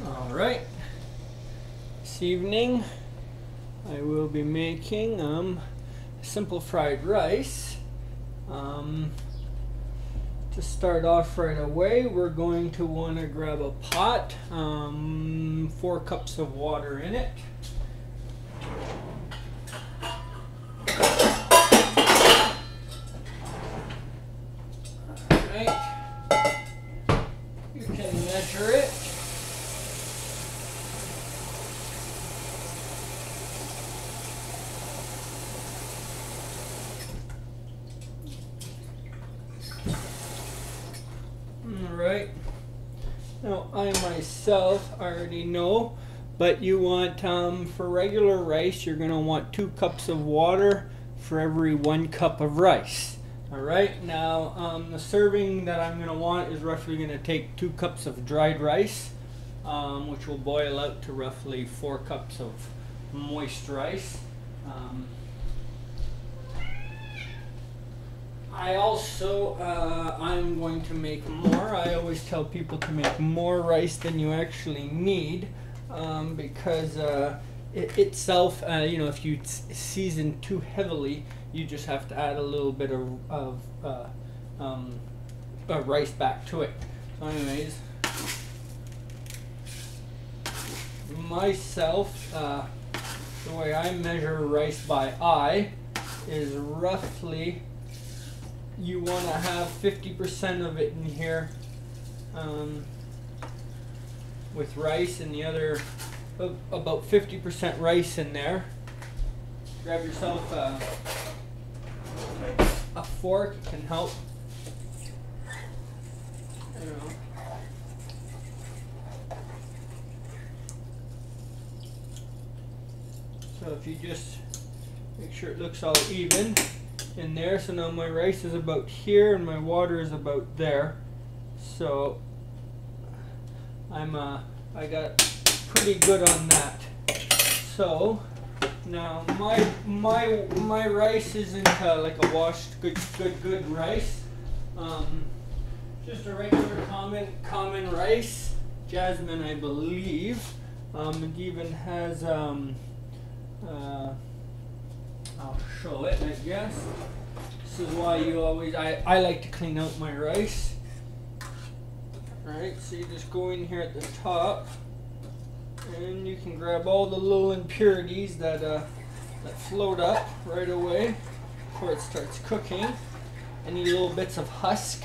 Alright, this evening I will be making simple fried rice. To start off right away, we're going to want to grab a pot, 4 cups of water in it. Alright, you can measure it. Alright, now I myself already know, but you want, for regular rice, you're going to want 2 cups of water for every 1 cup of rice. Alright, now the serving that I'm going to want is roughly going to take 2 cups of dried rice, which will boil out to roughly 4 cups of moist rice. I also, I'm going to make more. I always tell people to make more rice than you actually need, because it itself, you know, if you season too heavily, you just have to add a little bit of rice back to it. So anyways, myself, the way I measure rice by eye is roughly, you want to have 50% of it in here with rice, and the other about 50% rice in there. Grab yourself a fork, it can help. You know. So if you just make sure it looks all even in there. So now my rice is about here and my water is about there. So I got pretty good on that. So now my rice isn't like a washed good rice. Just a regular common rice, jasmine, I believe. It even has I'll show it, I guess. This is why you always, I like to clean out my rice. Alright, so you just go in here at the top and you can grab all the little impurities that float up right away before it starts cooking. Any little bits of husk,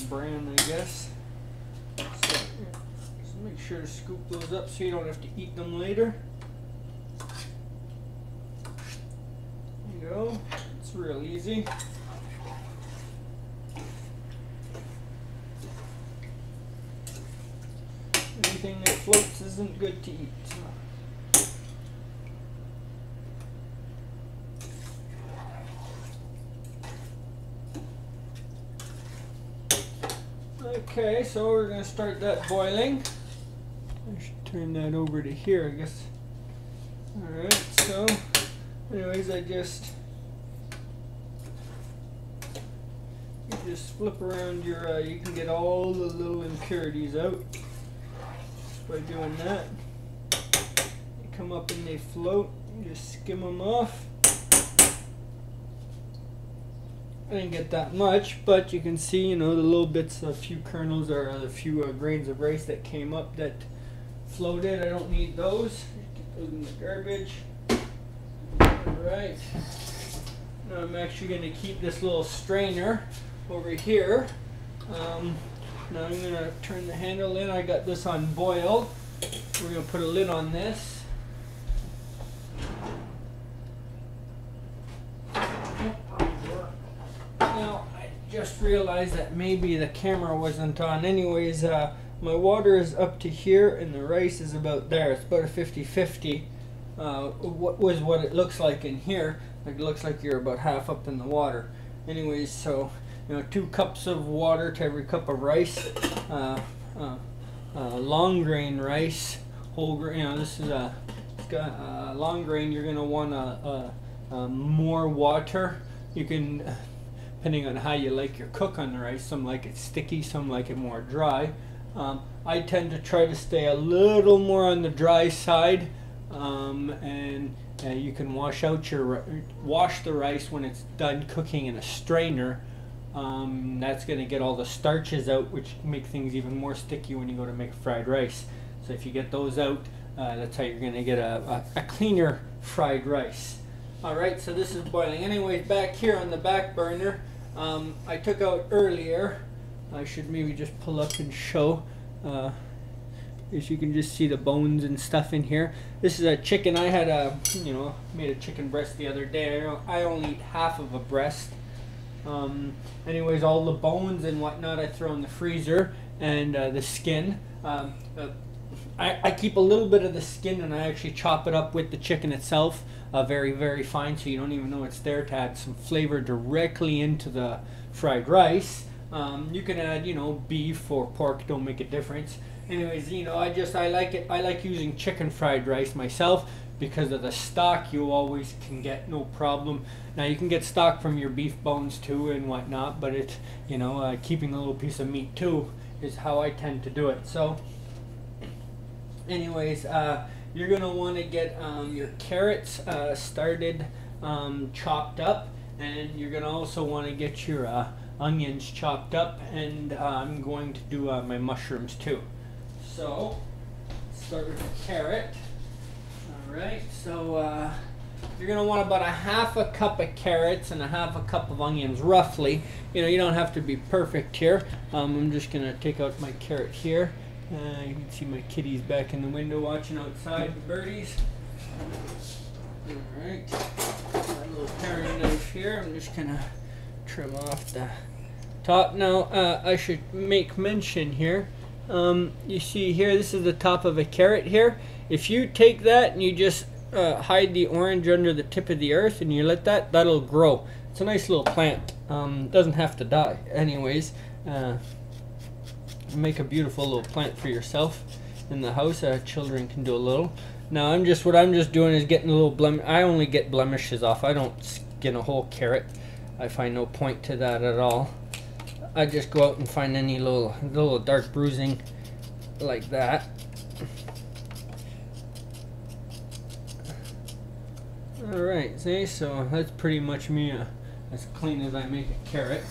bran, I guess. So make sure to scoop those up so you don't have to eat them later. Go. It's real easy. Anything that floats isn't good to eat. Okay, so we're going to start that boiling. I should turn that over to here, I guess. Alright, so anyways, you just flip around your, you can get all the little impurities out just by doing that. They come up and they float, you just skim them off. I didn't get that much, but you can see, you know, the little bits, a few kernels or a few grains of rice that came up that floated. I don't need those. Get those in the garbage. Alright, now I'm actually going to keep this little strainer over here. Now I'm going to turn the handle in. I got this on boil. We're going to put a lid on this. Now I just realized that maybe the camera wasn't on. Anyways, my water is up to here and the rice is about there. It's about a 50-50. What it looks like in here. It looks like you're about half up in the water. Anyways, so you know, 2 cups of water to every cup of rice. Long grain rice, whole grain. You know, this is long grain. You're gonna want more water. You can, depending on how you like your cook on the rice. Some like it sticky, some like it more dry. I tend to try to stay a little more on the dry side, and you can wash the rice when it's done cooking in a strainer. That's going to get all the starches out, which make things even more sticky when you go to make fried rice. So if you get those out, that's how you're going to get a cleaner fried rice. Alright, so this is boiling. Anyways, back here on the back burner, I took out earlier, I should maybe just pull up and show, as you can just see the bones and stuff in here. This is a chicken. I had made a chicken breast the other day. I only eat half of a breast. Anyways, all the bones and whatnot I throw in the freezer, and the skin. I keep a little bit of the skin, and I actually chop it up with the chicken itself, very, very fine, so you don't even know it's there, to add some flavor directly into the fried rice. You can add, beef or pork, don't make a difference. Anyways, I like it. I like using chicken fried rice myself because of the stock you always can get, no problem. Now you can get stock from your beef bones too and whatnot, but it, keeping a little piece of meat too is how I tend to do it. So, anyways, you're gonna want to get your carrots started, chopped up, and you're gonna also want to get your onions chopped up, and I'm going to do my mushrooms too. So, start with the carrot. Alright, so you're going to want about a half a cup of carrots and a half a cup of onions, roughly. You don't have to be perfect here. I'm just going to take out my carrot here. You can see my kitties back in the window watching outside, the birdies. Alright, my little paring knife here. I'm just going to trim off the top. Now, I should make mention here. You see here, this is the top of a carrot here. If you take that and you just hide the orange under the tip of the earth and you let that'll grow. It's a nice little plant. Doesn't have to die. Anyways, make a beautiful little plant for yourself in the house. Children can do a little. Now what I'm just doing is getting a little I only get blemishes off. I don't skin a whole carrot. I find no point to that at all. I just go out and find any little dark bruising like that. Alright, see, so that's pretty much me as clean as I make a carrot.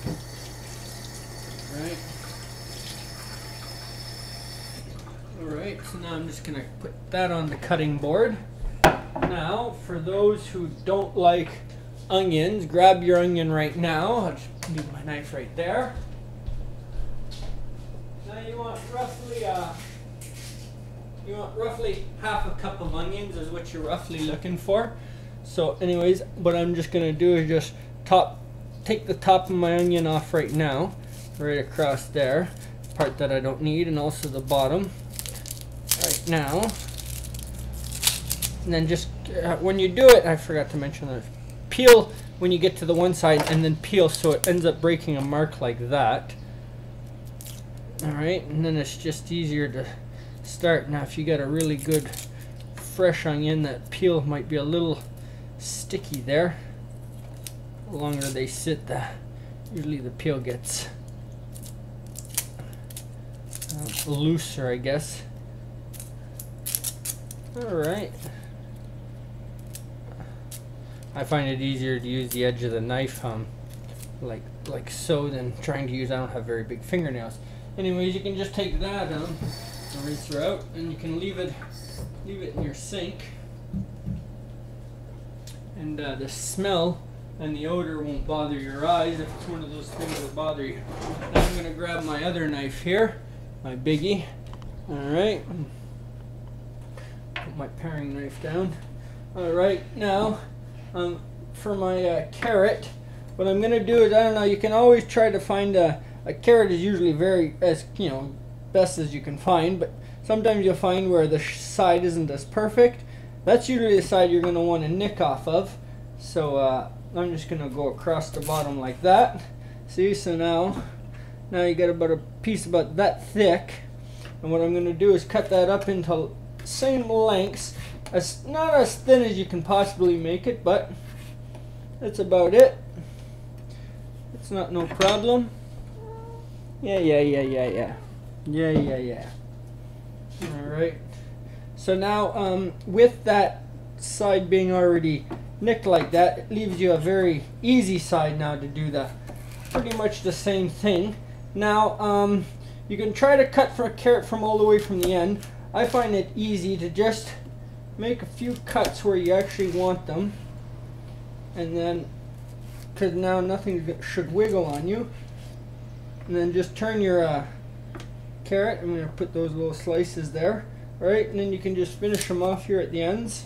Alright, so now I'm just going to put that on the cutting board. Now, for those who don't like onions, grab your onion right now. I'll just leave my knife right there. Now you want roughly half a cup of onions is what you're roughly looking for. So anyways, what I'm just gonna do is just take the top of my onion off right now, right across there, part that I don't need, and also the bottom right now. And then just when you do it, I forgot to mention that, peel when you get to the one side, and then peel so it ends up breaking a mark like that. Alright, and then it's just easier to start. Now if you got a really good fresh onion, that peel might be a little sticky there. The longer they sit, usually the peel gets looser, I guess. Alright. I find it easier to use the edge of the knife like so than trying to use, I don't have very big fingernails. Anyways, you can just take that eraser out, and you can leave it in your sink, and the smell and the odor won't bother your eyes if it's one of those things that bother you. Now I'm going to grab my other knife here, my biggie. Alright, put my paring knife down. Alright, now for my carrot, what I'm going to do is, I don't know, you can always try to find a carrot is usually best as you can find, but sometimes you'll find where the side isn't as perfect. That's usually the side you're going to want to nick off of. So I'm just going to go across the bottom like that. See, so now you got about a piece about that thick, and what I'm going to do is cut that up into same lengths, not as thin as you can possibly make it, but that's about it. It's not no problem. Yeah. Yeah. All right. So now, with that side being already nicked like that, it leaves you a very easy side now to do the pretty much the same thing. Now, you can try to cut for a carrot from all the way from the end. I find it easy to just make a few cuts where you actually want them, and then, because now nothing should wiggle on you, and then just turn your carrot. I'm going to put those little slices there. Alright, and then you can just finish them off here at the ends.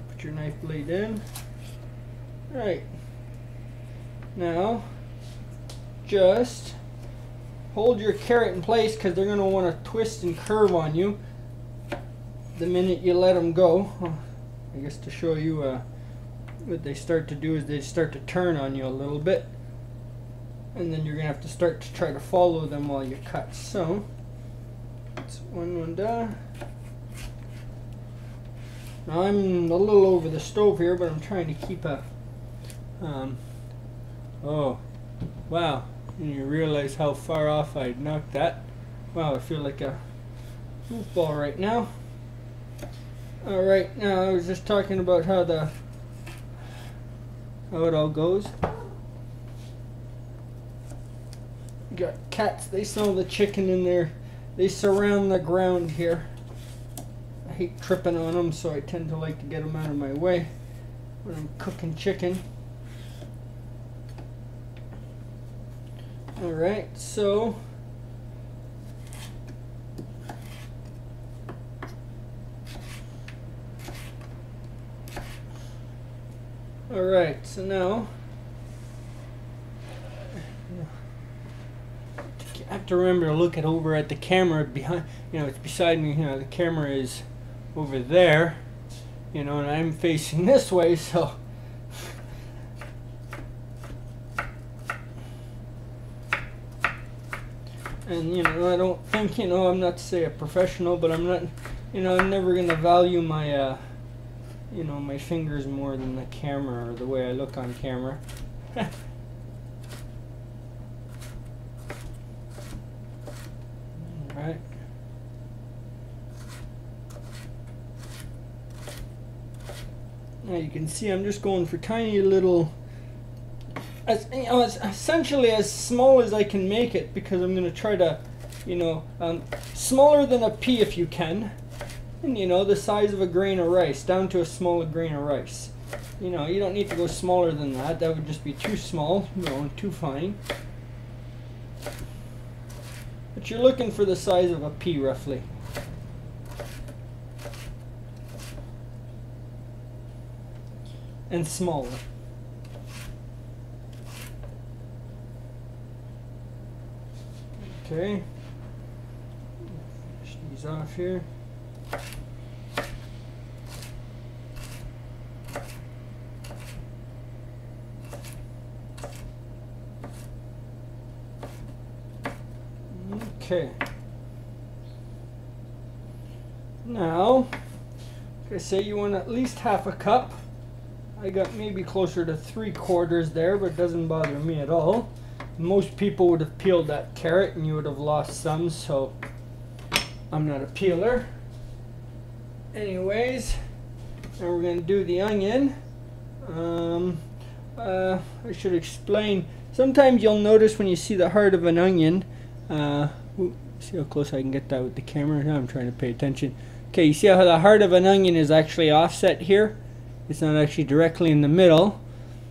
Put your knife blade in. Alright. Now, just hold your carrot in place, because they're going to want to twist and curve on you the minute you let them go. I guess to show you what they start to do is they start to turn on you a little bit, and then you're going to have to start to try to follow them while you cut. So, that's one done. Now I'm a little over the stove here, but I'm trying to keep a, oh, wow, and you realize how far off I knocked that. Wow, I feel like a goofball right now. Alright, now I was just talking about how it all goes. You got cats, they smell the chicken in there. They surround the ground here. I hate tripping on them, so I tend to like to get them out of my way when I'm cooking chicken. Alright, so alright, so now I have to remember to look over at the camera behind, it's beside me, the camera is over there, and I'm facing this way, so and I don't think, I'm not to say a professional, but I'm not, I'm never going to value my my fingers more than the camera or the way I look on camera. Alright. Now you can see I'm just going for tiny little, essentially as small as I can make it, because I'm going to try to, smaller than a pea if you can, and the size of a grain of rice, down to a smaller grain of rice. You don't need to go smaller than that. That would just be too small, and too fine. But you're looking for the size of a pea, roughly. And smaller. Okay. Finish these off here. Okay. Now, like I say, you want at least half a cup. I got maybe closer to 3/4 there, but it doesn't bother me at all. Most people would have peeled that carrot and you would have lost some, so I'm not a peeler. Anyways, now we're going to do the onion. I should explain. Sometimes you'll notice when you see the heart of an onion, see how close I can get that with the camera? Now I'm trying to pay attention. Okay, you see how the heart of an onion is actually offset here? It's not actually directly in the middle.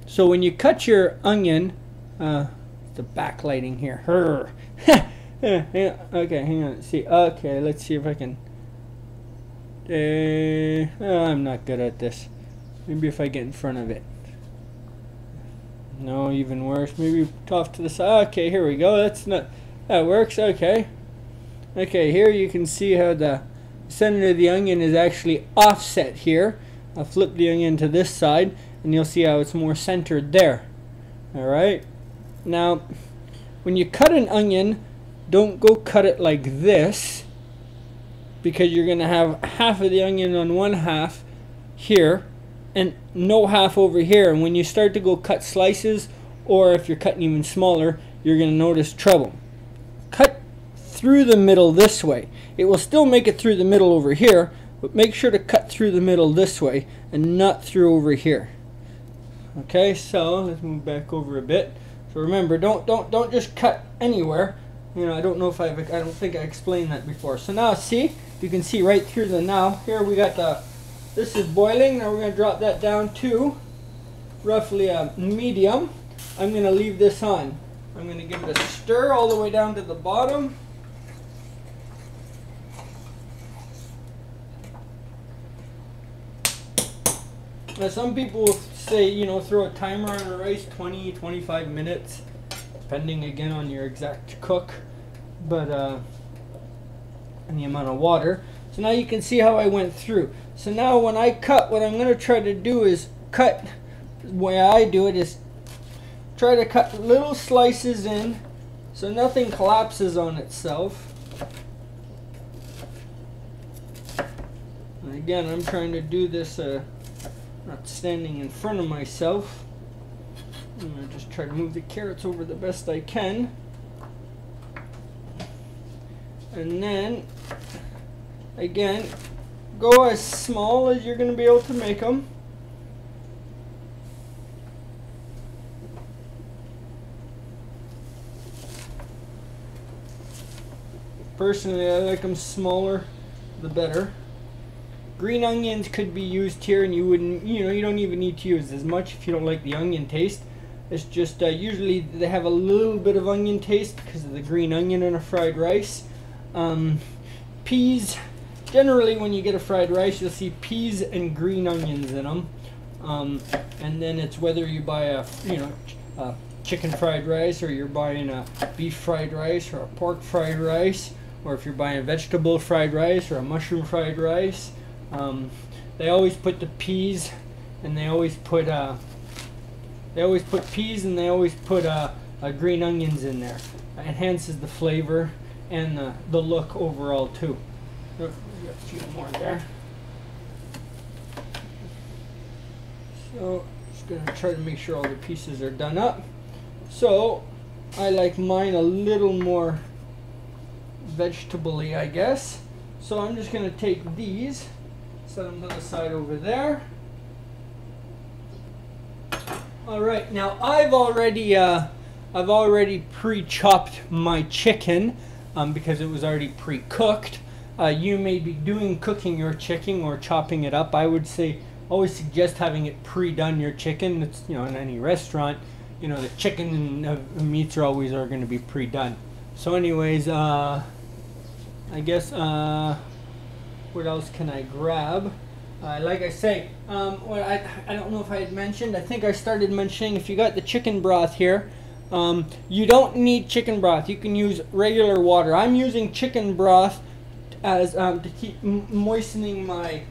So when you cut your onion, the backlighting here. Okay, hang on. See, okay, let's see if I can. I'm not good at this. Maybe if I get in front of it. No, even worse. Maybe off to the side. Okay, here we go. That works. Okay. Okay, here you can see how the center of the onion is actually offset here. I'll flip the onion to this side and you'll see how it's more centered there. Alright. Now, when you cut an onion, don't go cut it like this, because you're going to have half of the onion on one half here and no half over here. And when you start to go cut slices, or if you're cutting even smaller, you're going to notice trouble. cut through the middle this way. It will still make it through the middle over here, but make sure to cut through the middle this way and not through over here. Okay, so let's move back over a bit. So remember, don't just cut anywhere. You know, I don't think I explained that before. So now see, you can see right through the now. Here we got this is boiling. Now we're going to drop that down to roughly a medium. I'm going to leave this on. I'm going to give it a stir all the way down to the bottom. Now some people will say, you know, throw a timer on the rice, 20, 25 minutes, depending again on your exact cook, but and the amount of water. So now you can see how I went through. So now when I cut, what I'm going to try to do is cut, the way I do it is try to cut little slices in so nothing collapses on itself. And again, I'm trying to do this not standing in front of myself. I'm going to just try to move the carrots over the best I can. And then, again, go as small as you're going to be able to make them. Personally, I like them smaller, the better. Green onions could be used here, and you wouldn't, you know, you don't even need to use as much if you don't like the onion taste. It's just usually they have a little bit of onion taste because of the green onion in a fried rice. Peas, generally when you get a fried rice, you'll see peas and green onions in them. And then it's whether you buy a chicken fried rice, or you're buying a beef fried rice, or a pork fried rice, or if you're buying a vegetable fried rice or a mushroom fried rice. They always put the peas, and they always put peas, and they always put green onions in there. It enhances the flavor and the look overall too. Oh, we got a few more there. So just gonna try to make sure all the pieces are done up. So I like mine a little more vegetable-y, I guess. So I'm just gonna take these, set them to the side over there. All right, now I've already pre-chopped my chicken because it was already pre-cooked. You may be cooking your chicken or chopping it up. I would say always suggest having it pre-done your chicken. It's, you know, in any restaurant, you know, the chicken and meats are always going to be pre-done. So anyways, I guess what else can I grab? Like I say, well, I don't know if I had mentioned, I think I started mentioning, if you got the chicken broth here, you don't need chicken broth. You can use regular water. I'm using chicken broth as to keep moistening my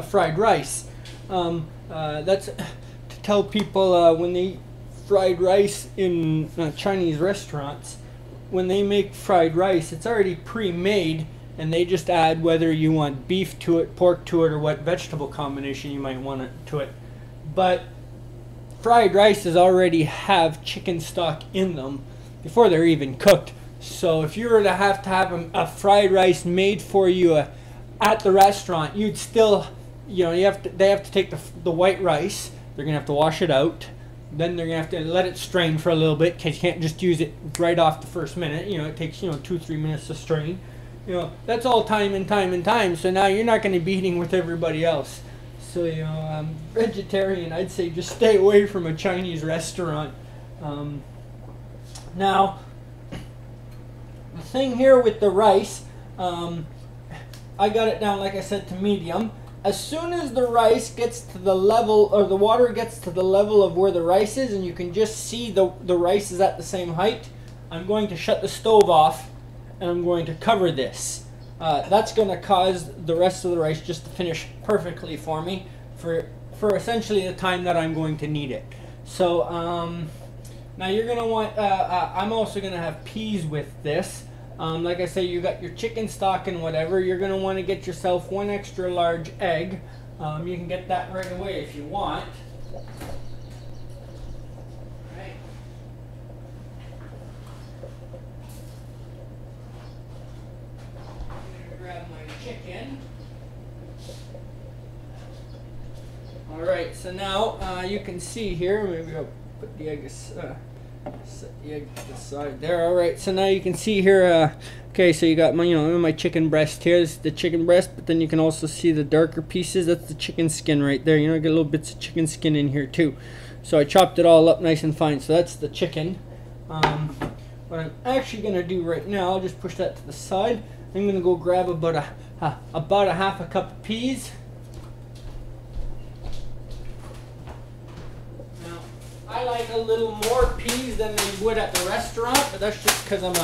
fried rice. That's to tell people when they eat fried rice in Chinese restaurants, when they make fried rice, it's already pre-made, and they just add whether you want beef to it, pork to it, or what vegetable combination you might want to it. But fried rices already have chicken stock in them before they're even cooked. So if you were to have a fried rice made for you at the restaurant, you'd still, you know, they have to take the white rice. They're gonna have to wash it out. Then they're gonna have to let it strain for a little bit, because you can't just use it right off the first minute. You know, it takes, you know, 2-3 minutes to strain. You know, that's all time and time and time. So now you're not going to be eating with everybody else. So, you know, vegetarian, I'd say just stay away from a Chinese restaurant. Now, the thing here with the rice, I got it down, like I said, to medium. As soon as the rice gets to the level, or the water gets to the level of where the rice is, and you can just see the rice is at the same height, I'm going to shut the stove off, and I'm going to cover this. That's going to cause the rest of the rice just to finish perfectly for me for essentially the time that I'm going to need it. So now you're going to want, I'm also going to have peas with this. Like I say, you got your chicken stock and whatever. You're going to want to get yourself 1 extra large egg. You can get that right away if you want. now you can see here, maybe I'll put the egg, set the egg to the side there. Alright, so now you can see here, okay, so you got my, my chicken breast here. This is the chicken breast, but then you can also see the darker pieces. That's the chicken skin right there. Get little bits of chicken skin in here too. So I chopped it all up nice and fine. So that's the chicken. What I'm actually going to do right now, I'll just push that to the side. I'm going to go grab about a half a cup of peas. Now, I like a little more peas than they would at the restaurant, but that's just because I'm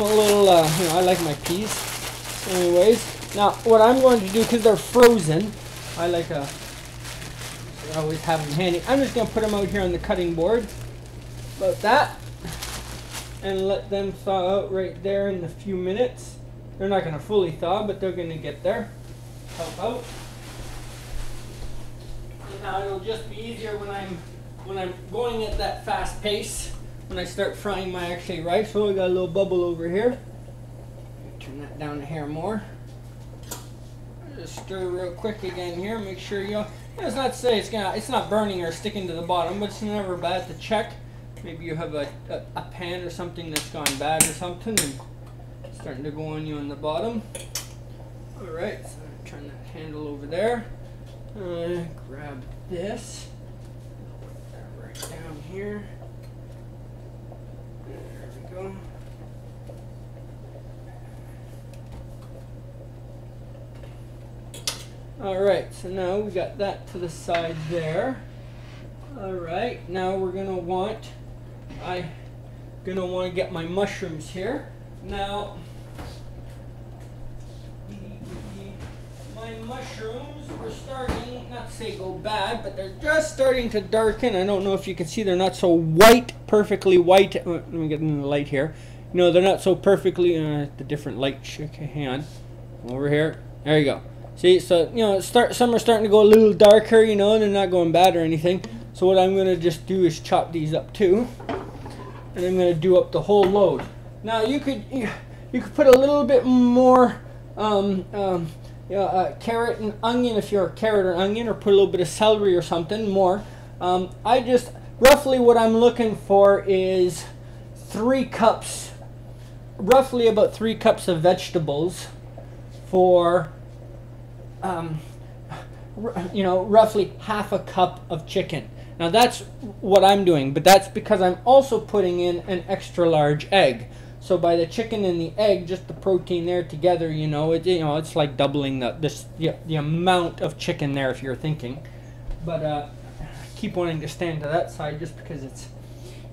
a little, I like my peas. Anyways, now what I'm going to do, because they're frozen, I always have them handy. I'm just going to put them out here on the cutting board, about that. And let them thaw out right there in a few minutes. They're not going to fully thaw, but they're going to get there. Help out. And now it'll just be easier when I'm going at that fast pace. When I start frying my rice. So we got a little bubble over here. Turn that down a hair more. Just stir real quick again here. Make sure it's not to say it's not burning or sticking to the bottom, but it's never bad to check. Maybe you have a pan or something that's gone bad or something and it's starting to go on you on the bottom. Alright, so I'm turn that handle over there. Grab this. Put that right down here. There we go. Alright, so now we got that to the side there. Alright, now we're I'm gonna want to get my mushrooms here. Now, my mushrooms were starting, not to say go bad, but they're just starting to darken. I don't know if you can see, they're not so white, perfectly white. Let me get in the light here. They're not so perfectly, the different light, hang on, over here. There you go. See, so, some are starting to go a little darker, they're not going bad or anything. So what I'm going to just do is chop these up too. And I'm going to do up the whole load. Now you could put a little bit more carrot and onion if you're a carrot or onion, or put a little bit of celery or something more. Roughly what I'm looking for is 3 cups, roughly about 3 cups of vegetables for roughly half a cup of chicken. Now that's what I'm doing, but that's because I'm also putting in an extra large egg. So by the chicken and the egg, just the protein there together, it's like doubling the amount of chicken there if you're thinking. But I keep wanting to stand to that side just because it's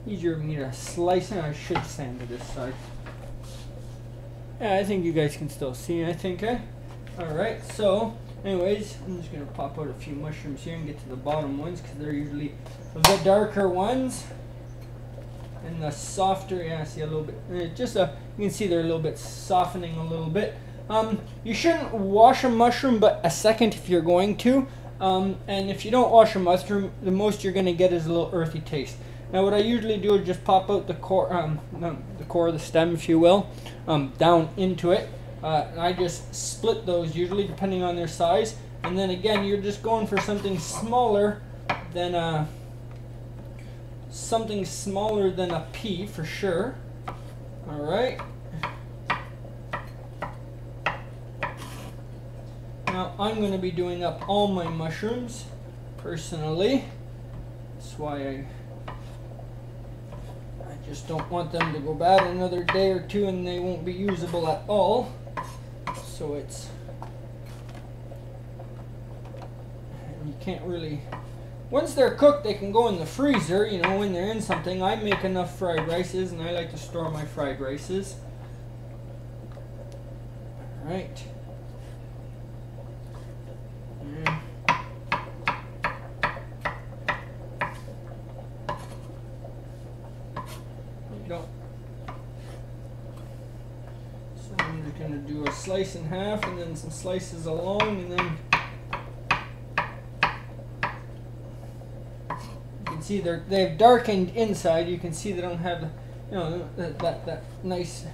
easier for me to slice it. I should stand to this side. Yeah, I think you guys can still see, I think. Alright, so anyways, I'm just going to pop out a few mushrooms here and get to the bottom ones because they're usually the darker ones. And the softer, yeah, see a little bit, you can see they're a little bit softening a little bit. You shouldn't wash a mushroom but a second if you're going to. And if you don't wash a mushroom, the most you're going to get is a little earthy taste. Now what I usually do is just pop out the core of the stem, if you will, down into it. And I just split those usually depending on their size. And then again, you're just going for something smaller than a pea for sure. All right. Now I'm going to be doing up all my mushrooms personally. That's why I just don't want them to go bad another day or two and they won't be usable at all. So you can't really, once they're cooked, they can go in the freezer, when they're in something. I make enough fried rices and I like to store my fried rices. All right. Going to do a slice in half and then some slices along, and then you can see they've darkened inside. You can see they don't have that nice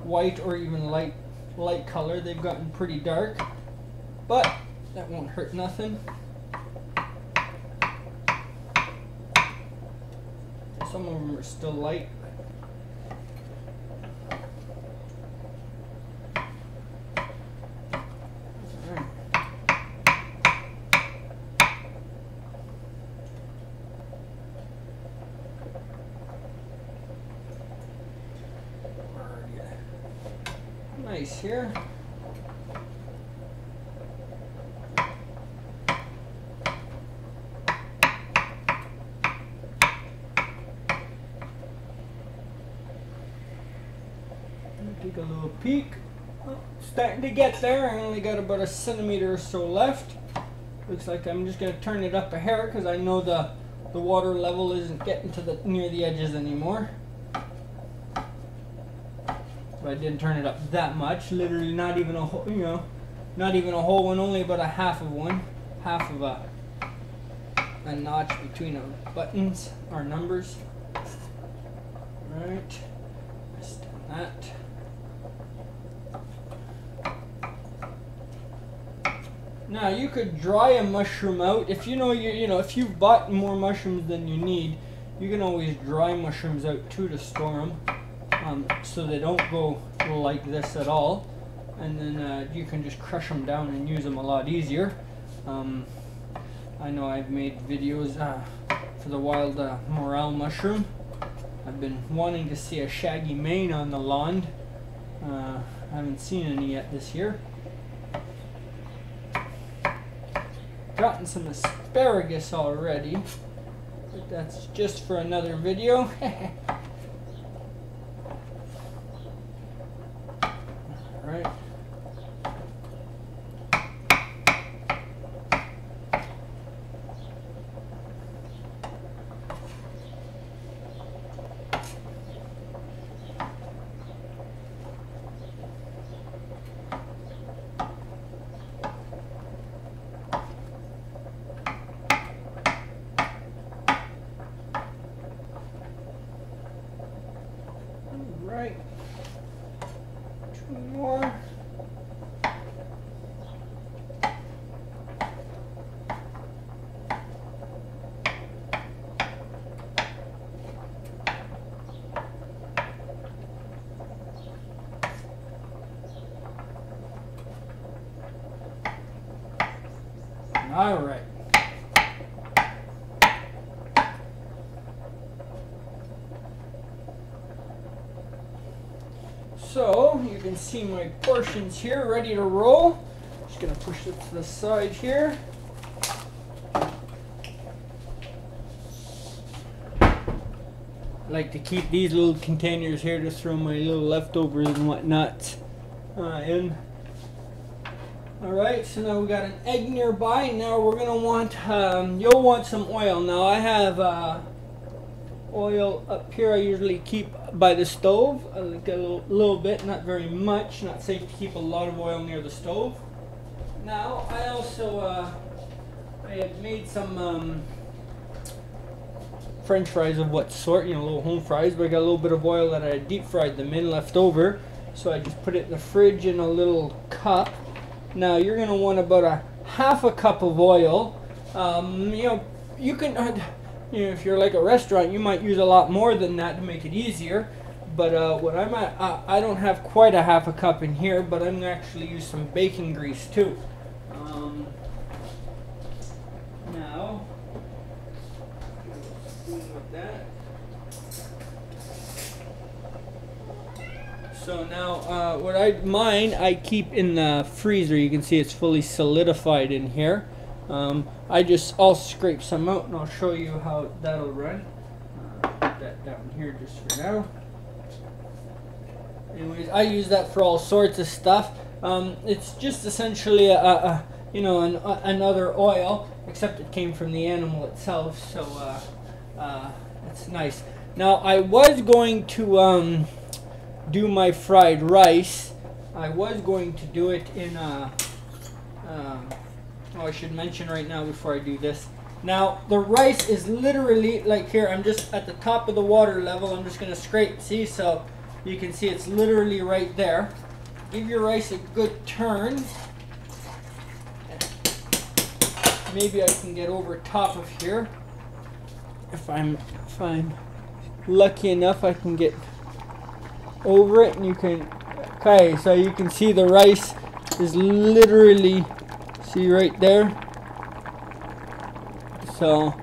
white or even light color. They've gotten pretty dark, but that won't hurt nothing. Some of them are still light. Nice here. Take a little peek. Oh, starting to get there. I only got about a centimeter or so left. Looks like I'm just going to turn it up a hair because I know the water level isn't getting to the near the edges anymore. But I didn't turn it up that much. Literally not even a whole, not even a whole one. Only about a half of one, half of a notch between our buttons, our numbers. Right. Just down that. Now you could dry a mushroom out if if you've bought more mushrooms than you need. You can always dry mushrooms out too to store them, so they don't go like this at all. And then you can just crush them down and use them a lot easier. I know I've made videos for the wild morel mushroom. I've been wanting to see a shaggy mane on the lawn. I haven't seen any yet this year. Gotten some asparagus already, but that's just for another video. Alright. Right. Two more. All right. So you can see my portions here ready to roll. Just gonna push it to the side here. I like to keep these little containers here to throw my little leftovers and whatnot in. Alright, so now we got an egg nearby. Now we're gonna want, you'll want some oil. Now I have oil up here I usually keep by the stove. I like a little bit, not very much. Not safe to keep a lot of oil near the stove. Now I also I had made some French fries of what sort, little home fries, but I got a little bit of oil that I had deep fried them in left over, so I just put it in the fridge in a little cup. Now you're gonna want about a half a cup of oil. You can if you're like a restaurant, you might use a lot more than that to make it easier. But what I'm at, I don't have quite a half a cup in here, but I'm gonna actually use some bacon grease too. Now, with that. So now, mine I keep in the freezer. You can see it's fully solidified in here. I'll scrape some out and I'll show you how that'll run. Put that down here just for now. Anyways, I use that for all sorts of stuff. It's just essentially another oil, except it came from the animal itself, so it's nice. Now I was going to do my fried rice. I was going to do it in I should mention right now before I do this. Now the rice is literally like here. I'm just at the top of the water level. I'm just going to scrape. See, so you can see it's literally right there. Give your rice a good turn. Maybe I can get over top of here if I'm lucky enough I can get over it, and you can, okay, so you can see the rice is literally, see right there. So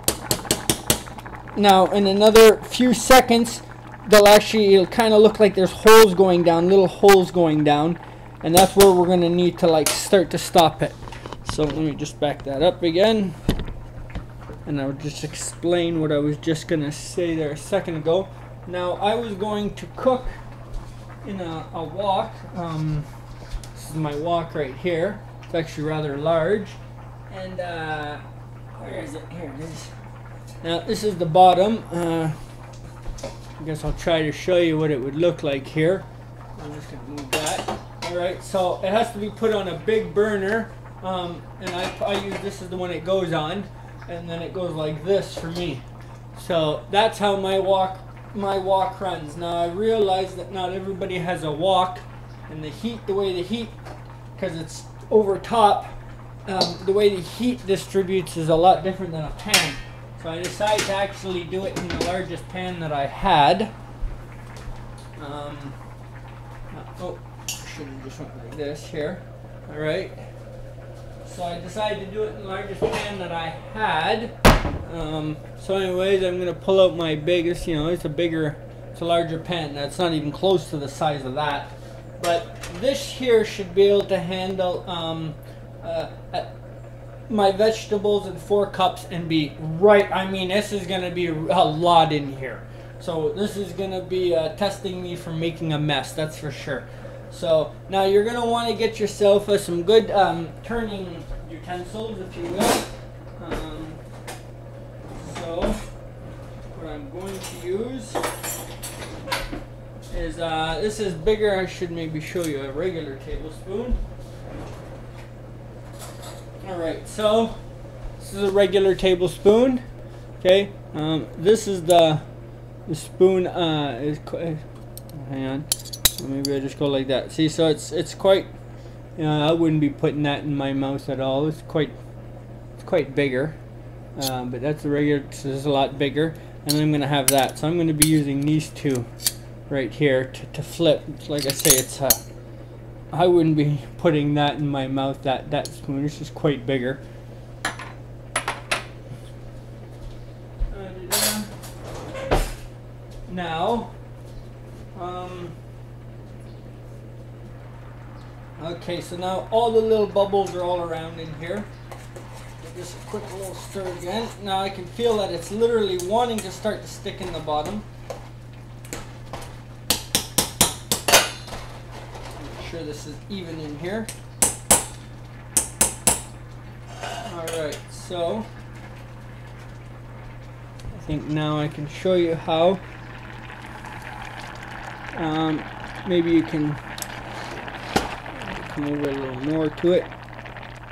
now in another few seconds it'll kind of look like there's holes going down, little holes going down, and that's where we're going to need to like start to stop it. So let me just back that up again, and I'll just explain what I was just going to say there a second ago. Now I was going to cook in a wok. This is my wok right here. It's actually rather large, and where is it? Here it is. Now this is the bottom. I guess I'll try to show you what it would look like here. I'm just going to move that. Alright, so it has to be put on a big burner, and I use, this is the one it goes on, and then it goes like this for me. So that's how my wok runs. Now I realize that not everybody has a wok, and the way the heat, because it's over top, the way the heat distributes is a lot different than a pan. So I decided to actually do it in the largest pan that I had. Oh, I should have just went like this here. Alright. So I decided to do it in the largest pan that I had. So anyways, I'm going to pull out my biggest, it's a larger pan. That's not even close to the size of that. But this here should be able to handle my vegetables in 4 cups and be right. I mean, this is going to be a lot in here. So this is going to be testing me for making a mess, that's for sure. So now you're going to want to get yourself some good turning utensils, if you will. So what I'm going to use is, this is bigger. I should maybe show you a regular tablespoon. Alright, so this is a regular tablespoon. Okay, this is the spoon. Hang on, maybe I just go like that. See, so it's quite. I wouldn't be putting that in my mouth at all. It's quite bigger, but that's the regular. So this is a lot bigger, and then I'm gonna have that. So I'm gonna be using these two right here to flip. Like I say, it's I wouldn't be putting that in my mouth, that spoon. It's just quite bigger. Now, okay, so now all the little bubbles are all around in here. Just a quick little stir again. Now I can feel that it's literally wanting to start to stick in the bottom. Sure this is even in here. Alright, so I think now I can show you how. Maybe you can come over a little more to it.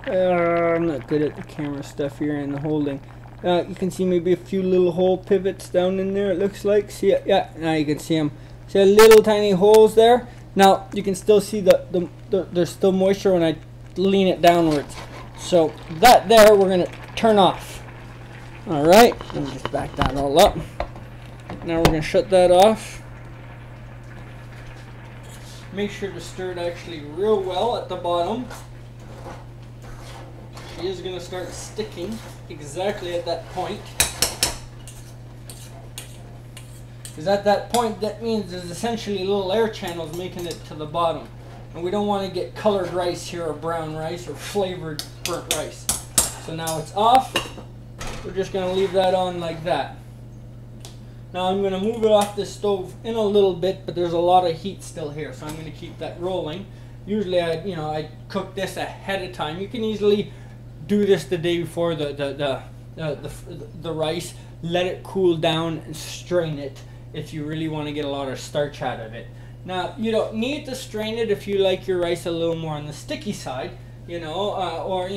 I'm not good at the camera stuff here and the holding. You can see maybe a few little hole pivots down in there, it looks like. See it? Yeah, now you can see them. See the little tiny holes there? Now you can still see there's still moisture when I lean it downwards. So that there we're going to turn off. Alright, let me just back that all up. Now we're going to shut that off. Make sure to stir it actually real well at the bottom. It is going to start sticking exactly at that point. Because at that point, that means there's essentially little air channels making it to the bottom. And we don't want to get colored rice here, or brown rice, or flavored burnt rice. So now it's off. We're just going to leave that on like that. Now I'm going to move it off the stove in a little bit, but there's a lot of heat still here, so I'm going to keep that rolling. Usually I cook this ahead of time. You can easily do this the day before the rice. Let it cool down and strain it if you really want to get a lot of starch out of it. Now you don't need to strain it if you like your rice a little more on the sticky side, or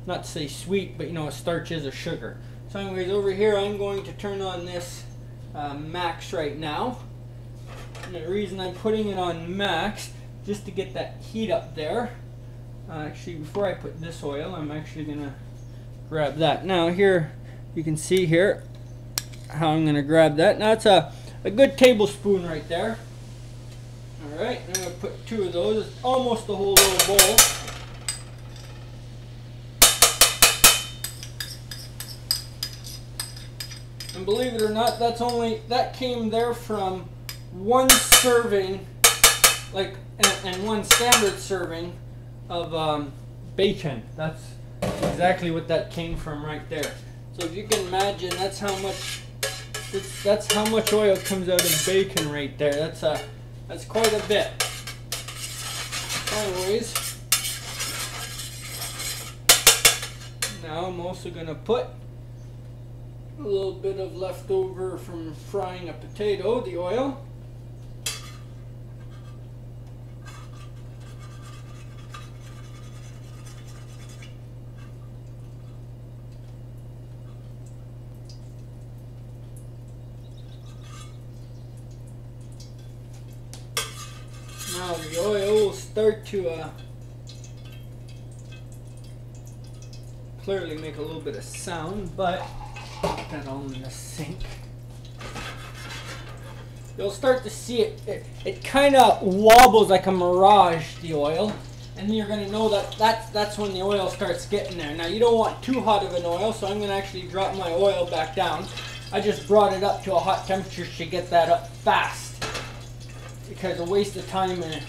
not to say sweet, but starch is a sugar. So anyways, over here I'm going to turn on this max right now. And the reason I'm putting it on max, just to get that heat up there. Actually, before I put this oil, I'm actually going to grab that. Now here, you can see here, how I'm going to grab that. Now it's a good tablespoon right there. Alright, I'm going to put 2 of those. It's almost the whole little bowl. And believe it or not, that came there from 1 serving, like, and 1 standard serving of bacon. That's exactly what that came from right there. So if you can imagine, that's how much oil comes out of bacon right there. That's quite a bit. Anyways, now I'm also going to put a little bit of leftover from frying a potato, the oil. Now the oil will start to clearly make a little bit of sound, but put that all in the sink. You'll start to see it kind of wobbles like a mirage, the oil, and you're going to know that's when the oil starts getting there. Now you don't want too hot of an oil, so I'm going to actually drop my oil back down. I just brought it up to a hot temperature to get that up fast, because a waste of time, and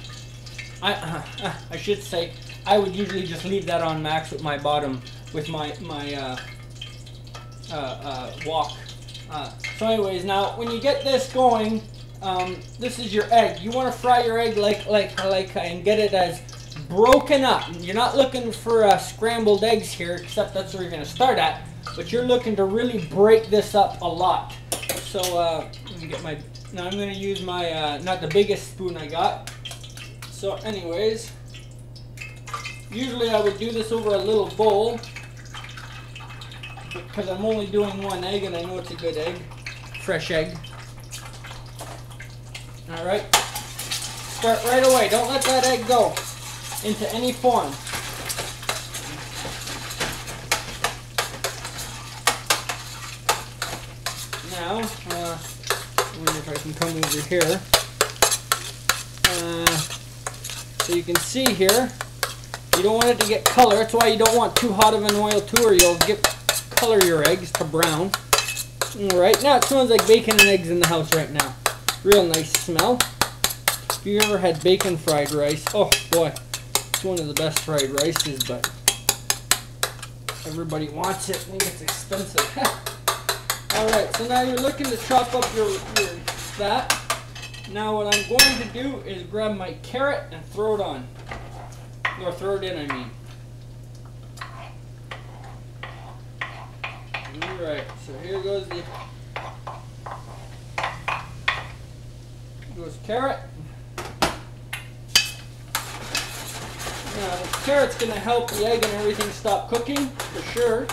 I should say I would usually just leave that on max with my bottom, with my wok. So anyways, now when you get this going, this is your egg. You want to fry your egg like and get it as broken up. You're not looking for scrambled eggs here, except that's where you're going to start at, but you're looking to really break this up a lot. So let me get my, now I'm going to use my not the biggest spoon I got. So anyways, usually I would do this over a little bowl, because I'm only doing 1 egg and I know it's a good egg, fresh egg. Alright, start right away. Don't let that egg go into any form. Now, I wonder if I can come over here. So you can see here, you don't want it to get color. That's why you don't want too hot of an oil too, or you'll color your eggs to brown. Alright, now it smells like bacon and eggs in the house right now. Real nice smell. If you ever had bacon fried rice, oh boy, it's one of the best fried rices, but everybody wants it. I think it's expensive. Alright, so now you're looking to chop up your fat. Now what I'm going to do is grab my carrot and throw it on. Or throw it in, I mean. Alright, so here goes carrot. Now the carrot's going to help the egg and everything stop cooking, for sure.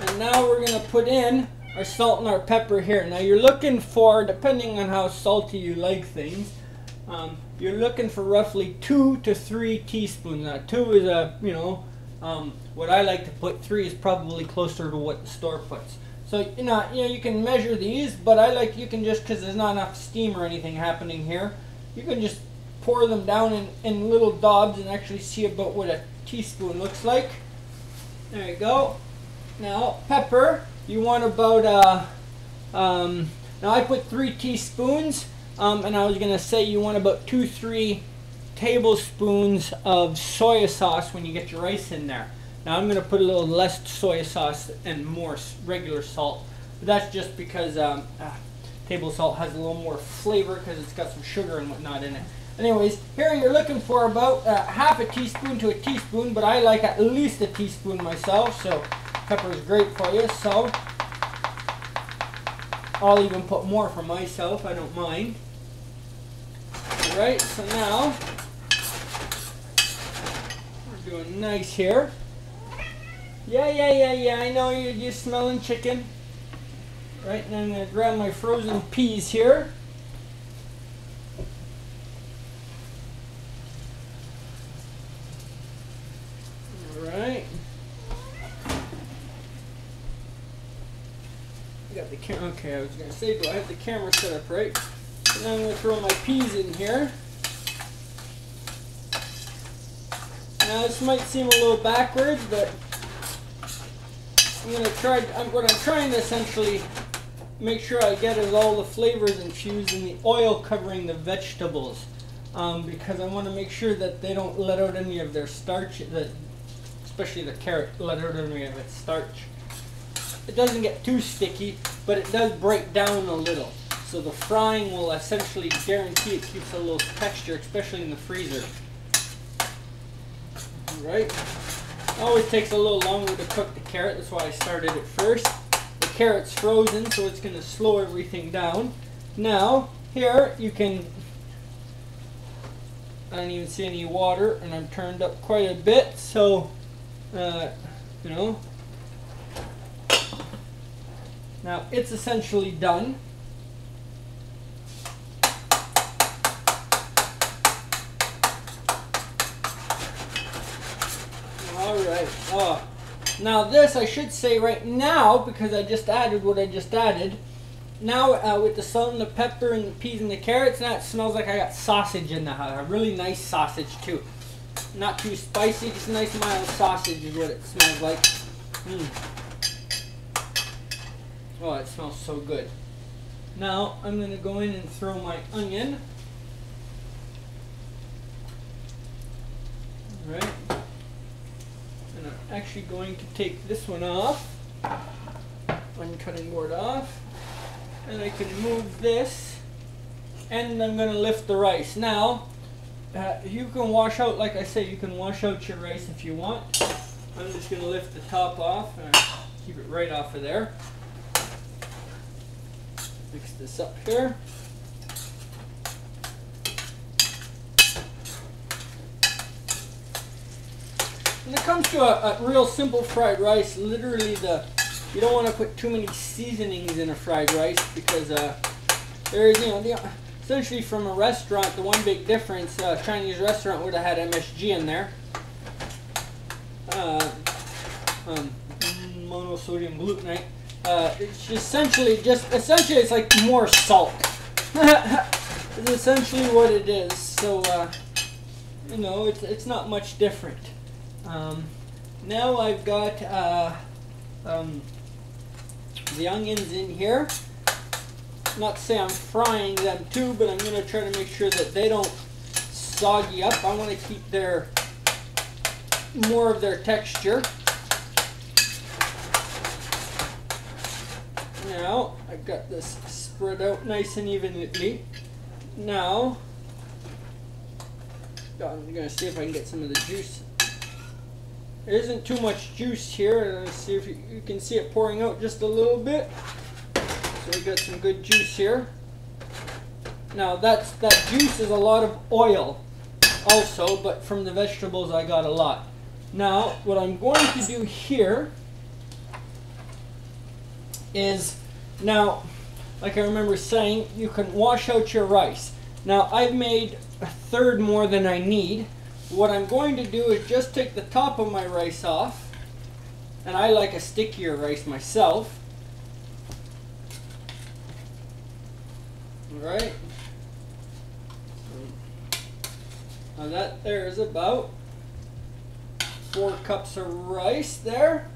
And now we're going to put in our salt and our pepper here. Now you're looking for, depending on how salty you like things, you're looking for roughly 2 to 3 teaspoons. Now 2 is what I like to put. 3 is probably closer to what the store puts. So you can measure these, but I like, you can just, because there's not enough steam or anything happening here, you can just pour them down in little daubs and actually see about what a teaspoon looks like. There you go. Now pepper, you want about now I put 3 teaspoons, and I was gonna say you want about 2-3 tablespoons of soy sauce when you get your rice in there. Now I'm gonna put a little less soy sauce and more regular salt, but that's just because table salt has a little more flavor because it's got some sugar and whatnot in it. Anyways, here you're looking for about half a teaspoon to a teaspoon, but I like at least a teaspoon myself, so pepper is great for you. So I'll even put more for myself, I don't mind. Alright, so now we're doing nice here. Yeah, I know you're smelling chicken. Right, and I'm going to grab my frozen peas here. Alright. the camera. Okay, I was gonna say, do I have the camera set up right? And then I'm gonna throw my peas in here. Now this might seem a little backwards, but I'm gonna try. What I'm trying to essentially make sure I get is all the flavors infused in the oil covering the vegetables, because I want to make sure that they don't let out any of their starch. Especially the carrot, let out any of its starch. It doesn't get too sticky, but it does break down a little. So the frying will essentially guarantee it keeps a little texture, especially in the freezer. Right? It always takes a little longer to cook the carrot. That's why I started it first. The carrot's frozen, so it's going to slow everything down. Now, here you can, I don't even see any water, and I've turned up quite a bit, so, you know. Now, it's essentially done. Alright, now this I should say right now, because I just added what I just added. Now with the salt and the pepper and the peas and the carrots, now it smells like I got sausage in the house. A really nice sausage too. Not too spicy, just a nice mild sausage is what it smells like. Oh, it smells so good. Now I'm going to go in and throw my onion. Alright. And I'm actually going to take this one off. One cutting board off. And I can move this. And I'm going to lift the rice. Now, you can wash out, like I said, you can wash out your rice if you want. I'm just going to lift the top off and keep it right off of there. Mix this up here. When it comes to a real simple fried rice, literally you don't want to put too many seasonings in a fried rice, because there's, you know, essentially from a restaurant, the one big difference, Chinese restaurant would have had MSG in there. Monosodium glutamate. It's essentially it's like more salt. It's essentially what it is. So you know, it's not much different. Now I've got the onions in here. Not to say I'm frying them too, but I'm going to try to make sure that they don't soggy up. I want to keep more of their texture. Now I've got this spread out nice and evenly. Now I'm going to see if I can get some of the juice. There isn't too much juice here. Let's see if you can see it pouring out just a little bit. So we got some good juice here. Now that juice is a lot of oil also, but from the vegetables I got a lot. Now what I'm going to do here is, now like I remember saying, you can wash out your rice. Now I've made a third more than I need. What I'm going to do is just take the top of my rice off, and I like a stickier rice myself. Alright. Now that there is about 4 cups of rice there.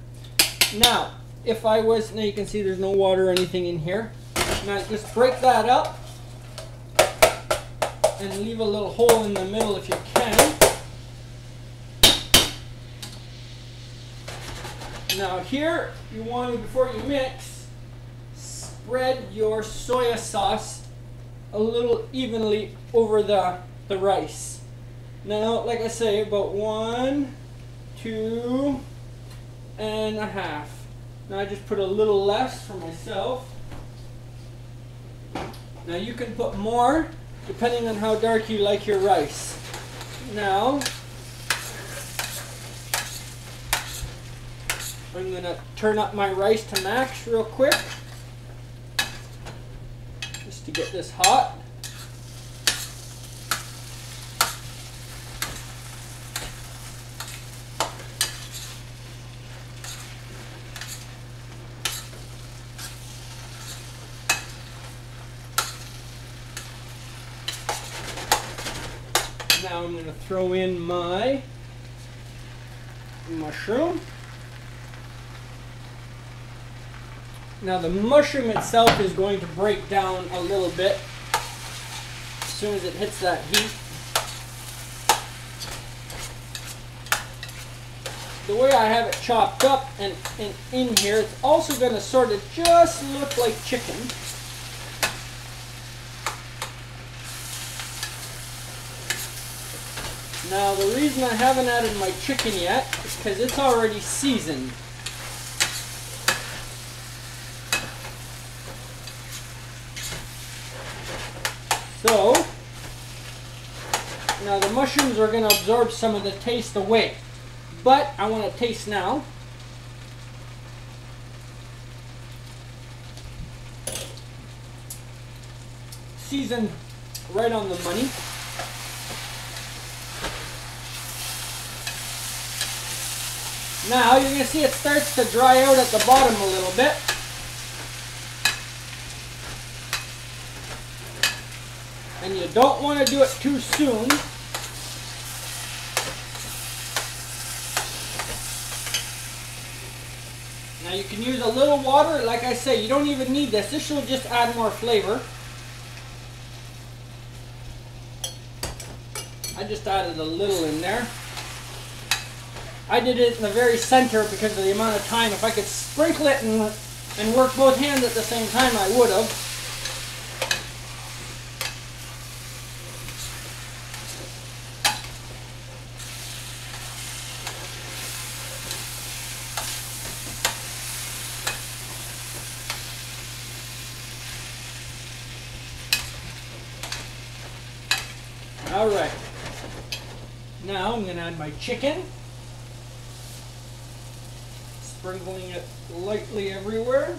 Now, if I was, now you can see there's no water or anything in here. Now just break that up and leave a little hole in the middle if you can. Now here, you want to, before you mix, spread your soya sauce a little evenly over the rice. Now, like I say, about 1, 2 and a half. Now I just put a little less for myself. Now you can put more depending on how dark you like your rice. Now I'm going to turn up my rice to max real quick, just to get this hot. now I'm going to throw in my mushroom. Now the mushroom itself is going to break down a little bit as soon as it hits that heat. The way I have it chopped up and in here, it's also going to sort of just look like chicken. Now the reason I haven't added my chicken yet is because it's already seasoned. So, now the mushrooms are going to absorb some of the taste away. But I want to taste now. Seasoned right on the money. Now you're going to see it starts to dry out at the bottom a little bit. And you don't want to do it too soon. Now you can use a little water. Like I say, you don't even need this. This will just add more flavor. I just added a little in there. I did it in the very center because of the amount of time. If I could sprinkle it and work both hands at the same time, I would have. Alright, now I'm going to add my chicken, sprinkling it lightly everywhere.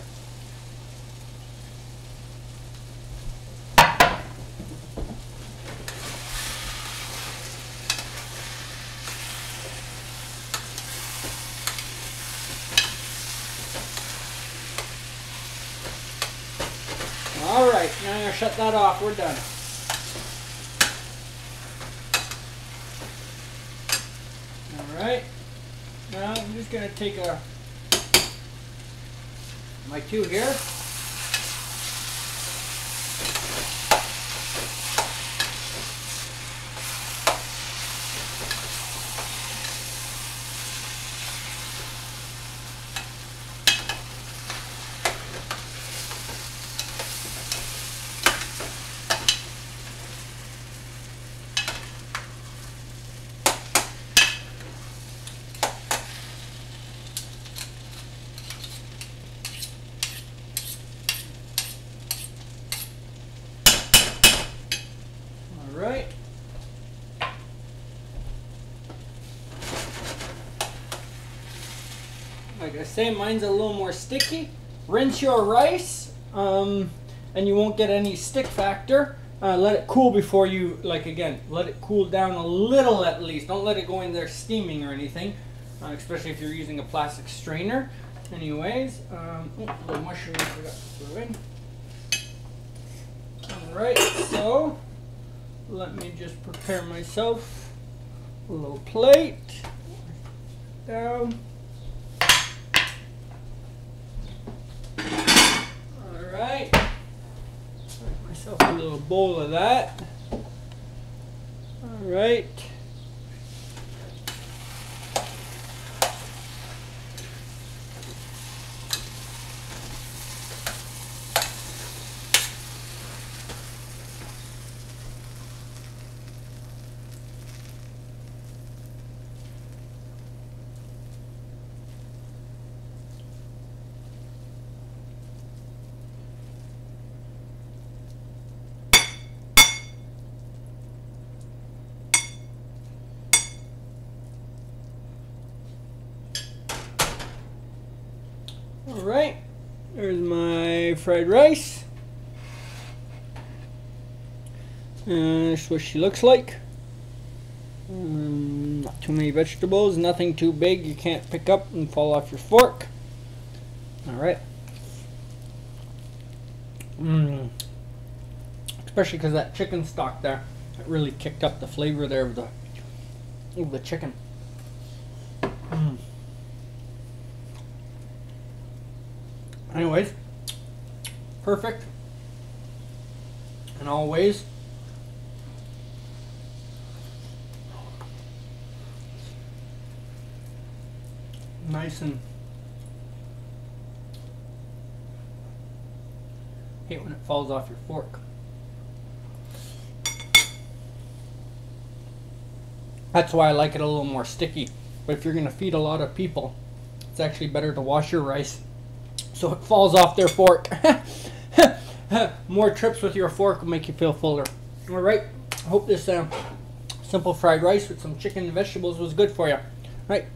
Alright, now I'm going to shut that off, we're done. Alright, now I'm just going to take my two here. Right. Like I say, mine's a little more sticky. Rinse your rice, and you won't get any stick factor. Let it cool before you, again, let it cool down a little at least. Don't let it go in there steaming or anything, especially if you're using a plastic strainer. Anyways, the mushroom I forgot to throw in. Alright, so let me just prepare myself a little plate. Down. Alright. Make myself a little bowl of that. Alright. Alright, there's my fried rice. That's what she looks like. Not too many vegetables, nothing too big you can't pick up and fall off your fork. Alright. Especially because that chicken stock there. It really kicked up the flavor there of the chicken. Anyways, perfect in all ways. Nice and hate when it falls off your fork. That's why I like it a little more sticky. But if you're going to feed a lot of people, it's actually better to wash your rice so it falls off their fork. More trips with your fork will make you feel fuller. Alright, I hope this simple fried rice with some chicken and vegetables was good for you. Alright.